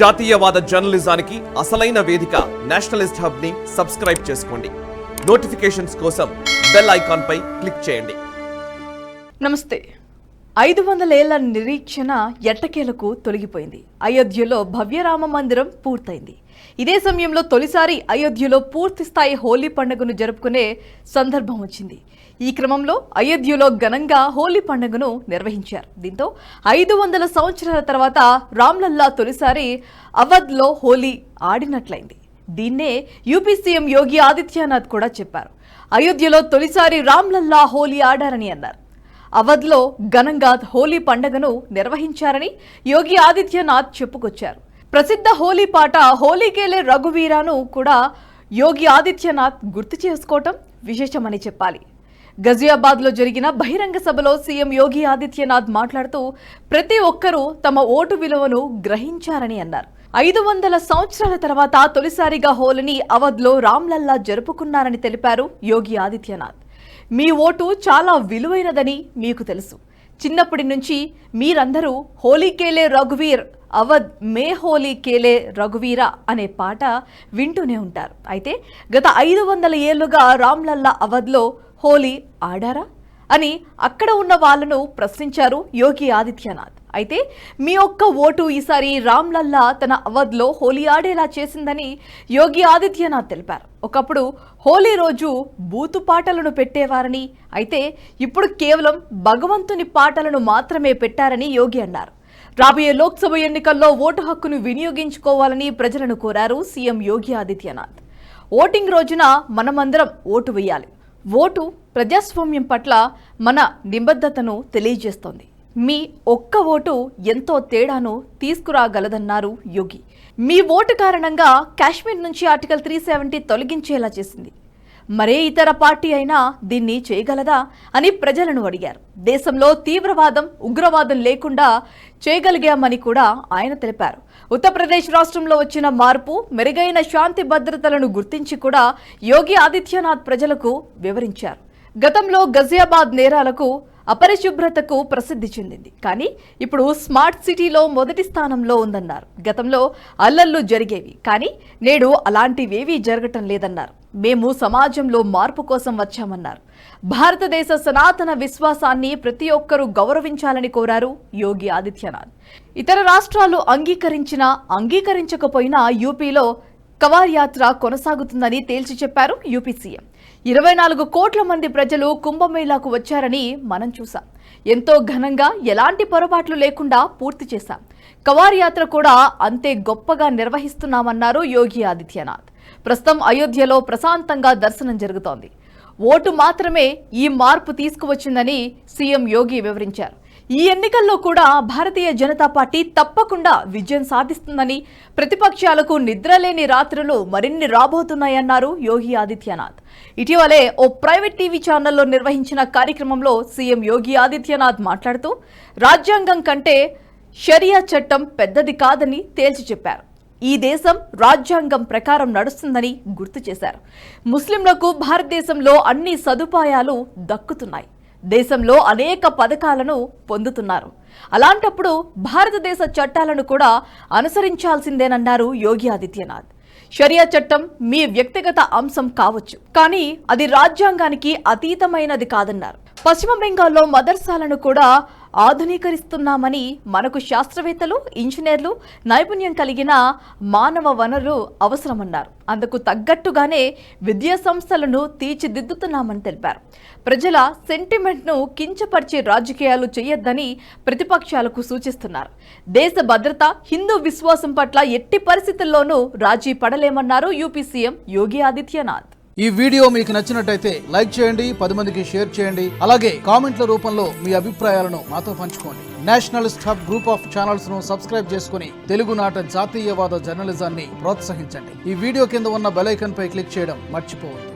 జాతీయవాద జర్నలిజానికి అసలైన వేదిక నేషనలిస్ట్ హబ్ ని సబ్స్క్రైబ్ చేసుకోండి. నోటిఫికేషన్స్ కోసం బెల్ ఐకాన్ పై క్లిక్ చేయండి. నమస్తే. 500 ఏళ్ల నిరీక్షణ ఎట్టకేలకు తొలగిపోయింది. అయోధ్యలో భవ్యరామ మందిరం పూర్తయింది. ఇదే సమయంలో తొలిసారి అయోధ్యలో పూర్తి స్థాయి హోలీ పండుగను జరుపుకునే సందర్భం వచ్చింది. ఈ క్రమంలో అయోధ్యలో ఘనంగా హోలీ పండుగను నిర్వహించారు. దీంతో 500 సంవత్సరాల తర్వాత రామ్లల్లా తొలిసారి అవధ్లో హోలీ ఆడినట్లయింది. దీన్నే యూపీ సీఎం యోగి ఆదిత్యనాథ్ కూడా చెప్పారు. అయోధ్యలో తొలిసారి రామ్లల్లా హోలీ ఆడారని అన్నారు. అవధ్లో ఘనంగా హోలీ పండుగను నిర్వహించారని యోగి ఆదిత్యనాథ్ చెప్పుకొచ్చారు. ప్రసిద్ధ హోలీ పాట హోలీకేలే రఘువీరాను కూడా యోగి ఆదిత్యనాథ్ గుర్తు చేసుకోవటం విశేషమని చెప్పాలి. గజియాబాద్లో జరిగిన బహిరంగ సభలో సీఎం యోగి ఆదిత్యనాథ్ మాట్లాడుతూ ప్రతి ఒక్కరూ తమ ఓటు విలువను గ్రహించారని అన్నారు. 500 సంవత్సరాల తర్వాత తొలిసారిగా హోలీని అవధ్లో రామ్లల్లా జరుపుకున్నారని తెలిపారు యోగి ఆదిత్యనాథ్. మీ ఓటు చాలా విలువైనదని మీకు తెలుసు. చిన్నప్పటి నుంచి మీరందరూ హోలీకేలే రఘువీర్ అవధ్ మే హోలీ కేలే రఘువీరా అనే పాట వింటూనే ఉంటారు. అయితే గత 500 ఏళ్లుగా రామ్లల్లా అవధ్లో హోలీ ఆడారా అని అక్కడ ఉన్న వాళ్ళను ప్రశ్నించారు యోగి ఆదిత్యనాథ్. అయితే మీ ఒక్క ఓటు ఈసారి రామ్లల్లా తన అవధ్లో హోలీ ఆడేలా చేసిందని యోగి ఆదిత్యనాథ్ తెలిపారు. ఒకప్పుడు హోలీ రోజు బూతు పాటలను పెట్టేవారని, అయితే ఇప్పుడు కేవలం భగవంతుని పాటలను మాత్రమే పెట్టారని యోగి అన్నారు. రాబోయే లోక్సభ ఎన్నికల్లో ఓటు హక్కును వినియోగించుకోవాలని ప్రజలను కోరారు సీఎం యోగి ఆదిత్యనాథ్. ఓటింగ్ రోజున మనమందరం ఓటు వేయాలి. ఓటు ప్రజాస్వామ్యం పట్ల మన నిబద్ధతను తెలియజేస్తోంది. మీ ఒక్క ఓటు ఎంతో తేడాను తీసుకురాగలదన్నారు యోగి. మీ ఓటు కారణంగా కాశ్మీర్ నుంచి ఆర్టికల్ 370 తొలగించేలా చేసింది. మరే ఇతర పార్టీ అయినా దీన్ని చేయగలదా అని ప్రజలను అడిగారు. దేశంలో తీవ్రవాదం, ఉగ్రవాదం లేకుండా చేయగలిగామని కూడా ఆయన తెలిపారు. ఉత్తరప్రదేశ్ రాష్ట్రంలో వచ్చిన మార్పు, మెరుగైన శాంతి భద్రతలను గుర్తించి కూడా యోగి ఆదిత్యనాథ్ ప్రజలకు వివరించారు. గతంలో గజియాబాద్ నేరాలకు, అపరిశుభ్రతకు ప్రసిద్ధి చెందింది. కానీ ఇప్పుడు స్మార్ట్ సిటీలో మొదటి స్థానంలో ఉందన్నారు. గతంలో అల్లర్లు జరిగేవి, కానీ నేడు అలాంటివేవీ జరగటం లేదన్నారు. మేము సమాజంలో మార్పు కోసం వచ్చామన్నారు. భారతదేశ సనాతన విశ్వాసాన్ని ప్రతి ఒక్కరూ గౌరవించాలని కోరారు యోగి ఆదిత్యనాథ్. ఇతర రాష్ట్రాలు అంగీకరించినా అంగీకరించకపోయినా యూపీలో కవార్ యాత్ర కొనసాగుతుందని తేల్చి చెప్పారు యూపీ సీఎం. 24 కోట్ల మంది ప్రజలు కుంభమేళాకు వచ్చారని మనం చూసాం. ఎంతో ఘనంగా, ఎలాంటి పొరపాట్లు లేకుండా పూర్తి చేశాం. కవార్ యాత్ర కూడా అంతే గొప్పగా నిర్వహిస్తున్నామన్నారు యోగి ఆదిత్యనాథ్. ప్రస్తుతం అయోధ్యలో ప్రశాంతంగా దర్శనం జరుగుతోంది. ఓటు మాత్రమే ఈ మార్పు తీసుకువచ్చిందని సీఎం యోగి వివరించారు. ఈ ఎన్నికల్లో కూడా భారతీయ జనతా పార్టీ తప్పకుండా విజయం సాధిస్తుందని, ప్రతిపక్షాలకు నిద్రలేని రాత్రులు మరిన్ని రాబోతున్నాయన్నారు యోగి ఆదిత్యనాథ్. ఇటీవలే ఓ ప్రైవేట్ టీవీ ఛానల్లో నిర్వహించిన కార్యక్రమంలో సీఎం యోగి ఆదిత్యనాథ్ మాట్లాడుతూ రాజ్యాంగం కంటే షరియా చట్టం పెద్దది కాదని తేల్చి చెప్పారు. ఈ దేశం రాజ్యాంగం ప్రకారం నడుస్తుందని గుర్తు చేశారు. ముస్లింలకు భారతదేశంలో అన్ని సదుపాయాలు దక్కుతున్నాయి. దేశంలో అనేక పథకాలను పొందుతున్నారు. అలాంటప్పుడు భారతదేశ చట్టాలను కూడా అనుసరించాల్సిందేనన్నారు యోగి ఆదిత్యనాథ్. షరియా చట్టం మీ వ్యక్తిగత అంశం కావచ్చు, కానీ అది రాజ్యాంగానికి అతీతమైనది కాదన్నారు. పశ్చిమ బెంగాల్లో మదర్సాలను కూడా ఆధునీకరిస్తున్నామని, మనకు శాస్త్రవేత్తలు, ఇంజనీర్లు, నైపుణ్యం కలిగిన మానవ వనరులు అవసరమన్నారు. అందుకు తగ్గట్టుగానే విద్యా సంస్థలను తీర్చిదిద్దుతున్నామని తెలిపారు. ప్రజల సెంటిమెంట్ను కించపరిచే రాజకీయాలు చేయొద్దని ప్రతిపక్షాలకు సూచిస్తున్నారు. దేశ భద్రత, హిందూ విశ్వాసం పట్ల ఎట్టి పరిస్థితుల్లోనూ రాజీ పడలేమన్నారు యూపీ సీఎం యోగి ఆదిత్యనాథ్. ఈ వీడియో మీకు నచ్చినట్టయితే లైక్ చేయండి, 10 మందికి షేర్ చేయండి. అలాగే కామెంట్ల రూపంలో మీ అభిప్రాయాలను మాతో పంచుకోండి. Nationalist hub group of channels ను సబ్స్క్రైబ్ చేసుకుని తెలుగునాట జాతీయవాద జర్నలిజాన్ని ప్రోత్సహించండి. ఈ వీడియో కింద ఉన్న బెల్ ఐకాన్ పై క్లిక్ చేయడం మర్చిపోవద్దు.